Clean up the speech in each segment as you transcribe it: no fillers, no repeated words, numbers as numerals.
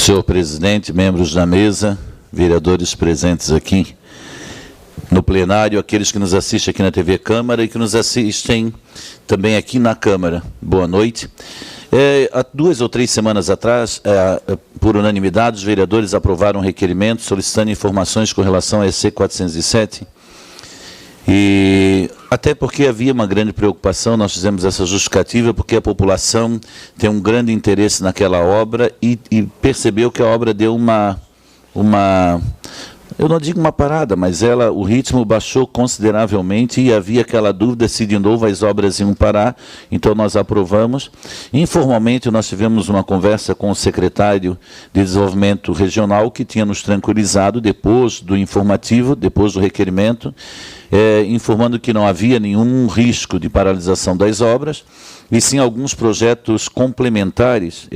Senhor presidente, membros da mesa, vereadores presentes aqui no plenário, aqueles que nos assistem aqui na TV Câmara e que nos assistem também aqui na Câmara. Boa noite. Há 2 ou 3 semanas atrás, por unanimidade, os vereadores aprovaram um requerimento solicitando informações com relação à EC 407, e até porque havia uma grande preocupação, nós fizemos essa justificativa, porque a população tem um grande interesse naquela obra e percebeu que a obra deu uma eu não digo uma parada, mas o ritmo baixou consideravelmente e havia aquela dúvida se de novo as obras iam parar, então nós aprovamos. Informalmente nós tivemos uma conversa com o secretário de Desenvolvimento Regional, que tinha nos tranquilizado depois do informativo, depois do requerimento, informando que não havia nenhum risco de paralisação das obras, e sim alguns projetos complementares,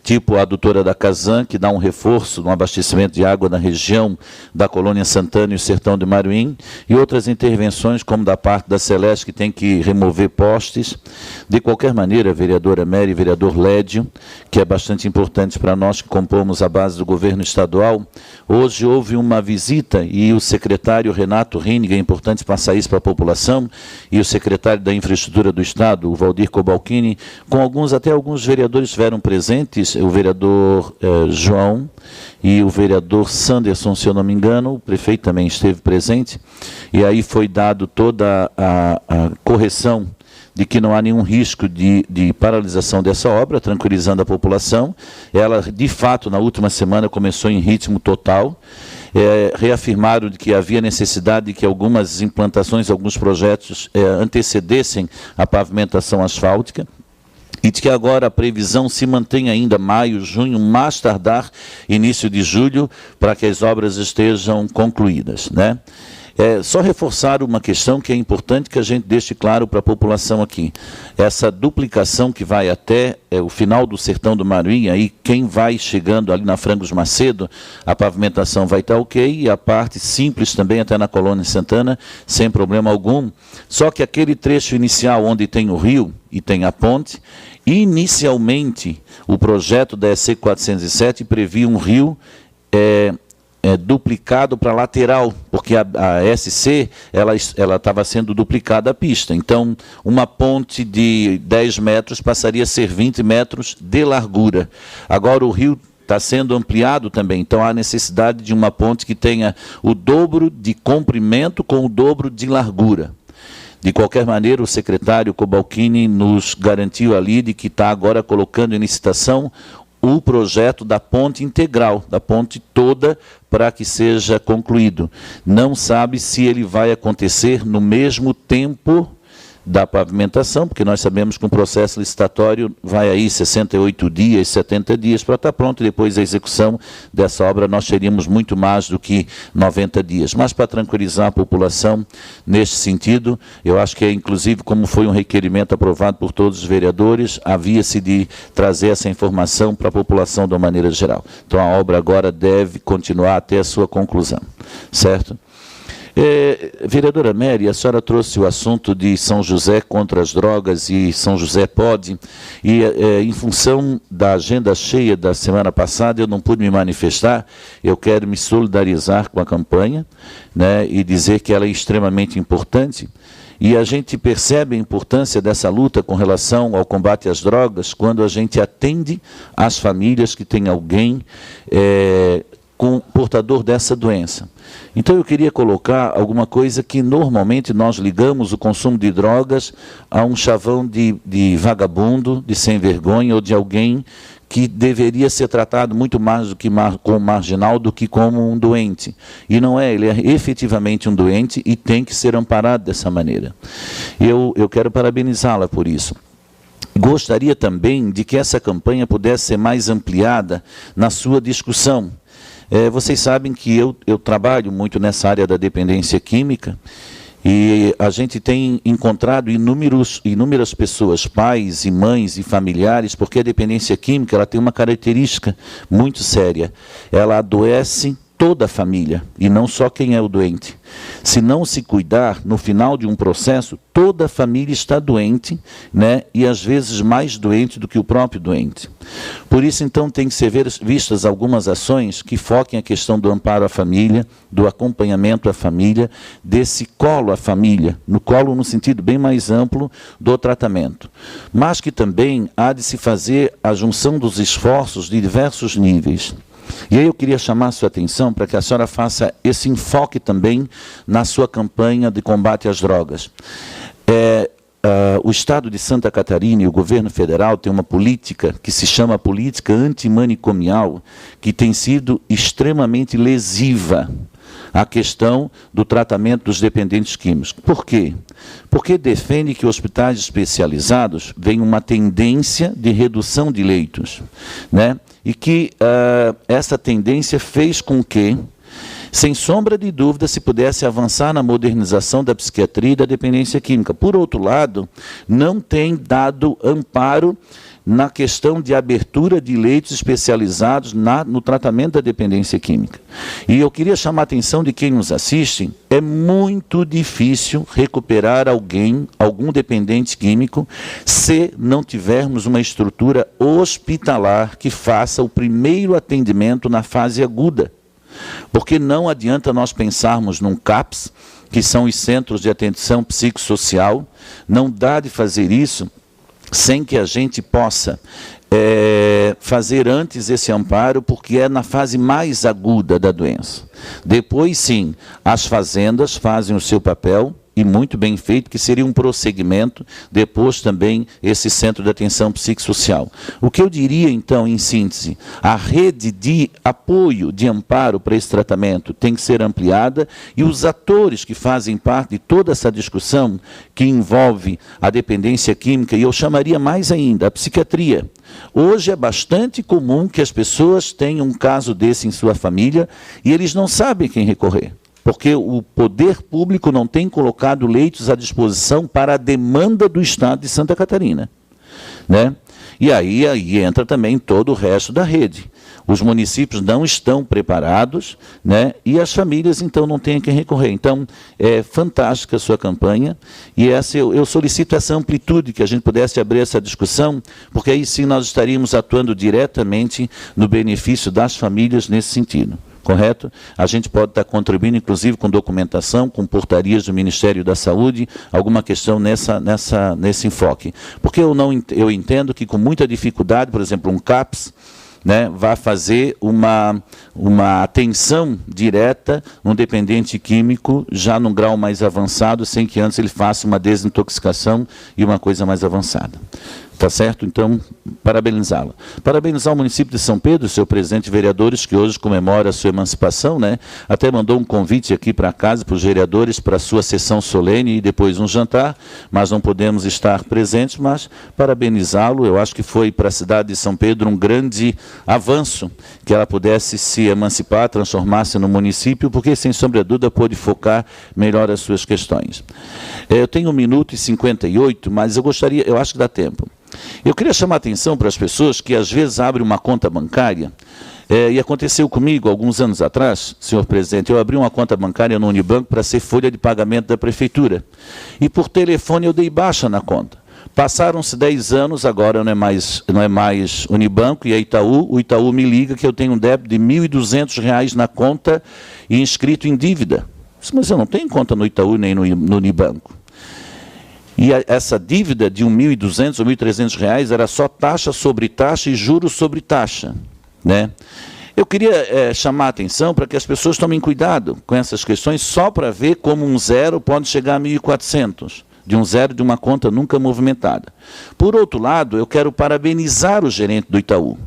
tipo a adutora da Casan, que dá um reforço no abastecimento de água na região da Colônia Santana e o Sertão de Maruim, e outras intervenções, como da parte da Celeste, que tem que remover postes. De qualquer maneira, vereadora Mary e vereador Lédio, que é bastante importante para nós que compomos a base do governo estadual, hoje houve uma visita e o secretário Renato Rinnig, é importante passar isso para a população, e o secretário da Infraestrutura do Estado, o Valdir Cobalcini, com até alguns vereadores estiveram presentes, o vereador João e o vereador Sanderson, se eu não me engano, o prefeito também esteve presente, e aí foi dado toda a correção de que não há nenhum risco de paralisação dessa obra, tranquilizando a população. Ela, de fato, na última semana começou em ritmo total. Reafirmaram de que havia necessidade de que algumas implantações, alguns projetos antecedessem a pavimentação asfáltica, e de que agora a previsão se mantém ainda maio, junho, mais tardar início de julho, para que as obras estejam concluídas, né? Só reforçar uma questão que é importante que a gente deixe claro para a população aqui. Essa duplicação que vai até o final do Sertão do Maruim, aí quem vai chegando ali na Frangos Macedo, a pavimentação vai estar ok, e a parte simples também até na Colônia Santana, sem problema algum. Só que aquele trecho inicial onde tem o rio e tem a ponte, inicialmente o projeto da EC 407 previa um rio duplicado para lateral, porque a SC ela estava sendo duplicada a pista. Então, uma ponte de 10 metros passaria a ser 20 metros de largura. Agora o rio está sendo ampliado também, então há necessidade de uma ponte que tenha o dobro de comprimento com o dobro de largura. De qualquer maneira, o secretário Cobalcini nos garantiu ali de que está agora colocando em licitação o projeto da ponte integral, da ponte toda, para que seja concluído. Não sabe se ele vai acontecer no mesmo tempo da pavimentação, porque nós sabemos que um processo licitatório vai aí 68 dias, 70 dias para estar pronto, e depois a execução dessa obra nós teríamos muito mais do que 90 dias. Mas para tranquilizar a população neste sentido, eu acho que inclusive como foi um requerimento aprovado por todos os vereadores, havia-se de trazer essa informação para a população de uma maneira geral. Então a obra agora deve continuar até a sua conclusão, certo? Vereadora Mary, a senhora trouxe o assunto de São José contra as drogas e São José pode, e em função da agenda cheia da semana passada eu não pude me manifestar. Eu quero me solidarizar com a campanha, né, e dizer que ela é extremamente importante, e a gente percebe a importância dessa luta com relação ao combate às drogas quando a gente atende às famílias que têm alguém com portador dessa doença. Então eu queria colocar alguma coisa que normalmente nós ligamos o consumo de drogas a um chavão de vagabundo, de sem vergonha, ou de alguém que deveria ser tratado muito mais do que como marginal do que como um doente. E não é, ele é efetivamente um doente e tem que ser amparado dessa maneira. Eu quero parabenizá-la por isso. Gostaria também de que essa campanha pudesse ser mais ampliada na sua discussão. Vocês sabem que eu trabalho muito nessa área da dependência química, e a gente tem encontrado inúmeras pessoas, pais e mães e familiares, porque a dependência química ela tem uma característica muito séria. Ela adoece toda a família, e não só quem é o doente. Se não se cuidar, no final de um processo, toda a família está doente, né? E às vezes mais doente do que o próprio doente. Por isso, então, tem que ser vistas algumas ações que foquem a questão do amparo à família, do acompanhamento à família, desse colo à família, no colo no sentido bem mais amplo do tratamento. Mas que também há de se fazer a junção dos esforços de diversos níveis. E aí eu queria chamar a sua atenção para que a senhora faça esse enfoque também na sua campanha de combate às drogas. O Estado de Santa Catarina e o governo federal têm uma política que se chama política antimanicomial, que tem sido extremamente lesiva à questão do tratamento dos dependentes químicos. Por quê? Porque defende que hospitais especializados venham uma tendência de redução de leitos, né? E que essa tendência fez com que, sem sombra de dúvida, se pudesse avançar na modernização da psiquiatria e da dependência química. Por outro lado, não tem dado amparo na questão de abertura de leitos especializados no tratamento da dependência química. E eu queria chamar a atenção de quem nos assiste, é muito difícil recuperar algum dependente químico, se não tivermos uma estrutura hospitalar que faça o primeiro atendimento na fase aguda. Porque não adianta nós pensarmos num CAPS, que são os Centros de Atenção Psicossocial, não dá de fazer isso sem que a gente possa fazer antes esse amparo, porque é na fase mais aguda da doença. Depois, sim, as fazendas fazem o seu papel, e muito bem feito, que seria um prosseguimento, depois também esse centro de atenção psicossocial. O que eu diria, então, em síntese, a rede de apoio, de amparo para esse tratamento tem que ser ampliada, e os atores que fazem parte de toda essa discussão que envolve a dependência química, e eu chamaria mais ainda a psiquiatria. Hoje é bastante comum que as pessoas tenham um caso desse em sua família e eles não sabem quem recorrer, porque o poder público não tem colocado leitos à disposição para a demanda do Estado de Santa Catarina, né? E aí entra também todo o resto da rede. Os municípios não estão preparados, né? E as famílias, então, não têm a quem recorrer. Então, é fantástica a sua campanha, e eu solicito essa amplitude, que a gente pudesse abrir essa discussão, porque aí sim nós estaríamos atuando diretamente no benefício das famílias nesse sentido. Correto? A gente pode estar contribuindo, inclusive, com documentação, com portarias do Ministério da Saúde, alguma questão nesse enfoque. Porque eu entendo que, com muita dificuldade, por exemplo, um CAPS, né, vai fazer uma atenção direta no dependente químico, já num grau mais avançado, sem que antes ele faça uma desintoxicação e uma coisa mais avançada. Tá certo? Então, parabenizá-la. Parabenizar o município de São Pedro, seu presidente e vereadores, que hoje comemora a sua emancipação, né? Até mandou um convite aqui para casa, para os vereadores, para a sua sessão solene e depois um jantar, mas não podemos estar presentes, mas parabenizá-lo. Eu acho que foi para a cidade de São Pedro um grande avanço, que ela pudesse se emancipar, transformar-se no município, porque, sem sombra de dúvida, pôde focar melhor as suas questões. Eu tenho 1 minuto e 58, mas eu acho que dá tempo. Eu queria chamar a atenção para as pessoas que às vezes abrem uma conta bancária, e aconteceu comigo alguns anos atrás, senhor presidente, eu abri uma conta bancária no Unibanco para ser folha de pagamento da prefeitura, e por telefone eu dei baixa na conta. Passaram-se 10 anos, agora não é mais Unibanco, e é Itaú. O Itaú me liga que eu tenho um débito de R$ 1.200 na conta e inscrito em dívida. Mas eu não tenho conta no Itaú nem no Unibanco. E essa dívida de R$ 1.200 ou R$ 1.300 era só taxa sobre taxa e juros sobre taxa, né? Eu queria chamar a atenção para que as pessoas tomem cuidado com essas questões, só para ver como um zero pode chegar a 1.400, de um zero de uma conta nunca movimentada. Por outro lado, eu quero parabenizar o gerente do Itaú,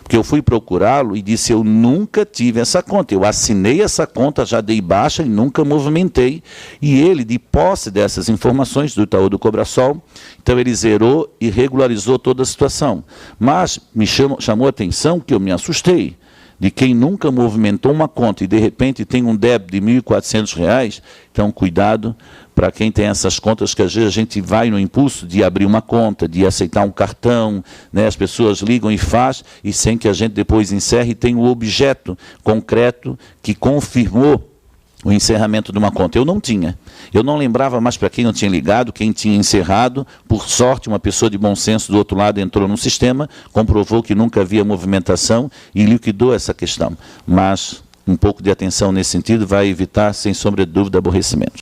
porque eu fui procurá-lo e disse, eu nunca tive essa conta, eu assinei essa conta, já dei baixa e nunca movimentei, e ele, de posse dessas informações do Itaú do Cobrasol, então ele zerou e regularizou toda a situação. Mas me chamou a atenção que eu me assustei, de quem nunca movimentou uma conta e, de repente, tem um débito de R$ 1.400, então, cuidado para quem tem essas contas, que às vezes a gente vai no impulso de abrir uma conta, de aceitar um cartão, né? As pessoas ligam e faz, e sem que a gente depois encerre, tem o objeto concreto que confirmou o encerramento de uma conta. Eu não tinha. Eu não lembrava mais para quem não tinha ligado, quem tinha encerrado. Por sorte, uma pessoa de bom senso do outro lado entrou no sistema, comprovou que nunca havia movimentação e liquidou essa questão. Mas um pouco de atenção nesse sentido vai evitar, sem sombra de dúvida, aborrecimento.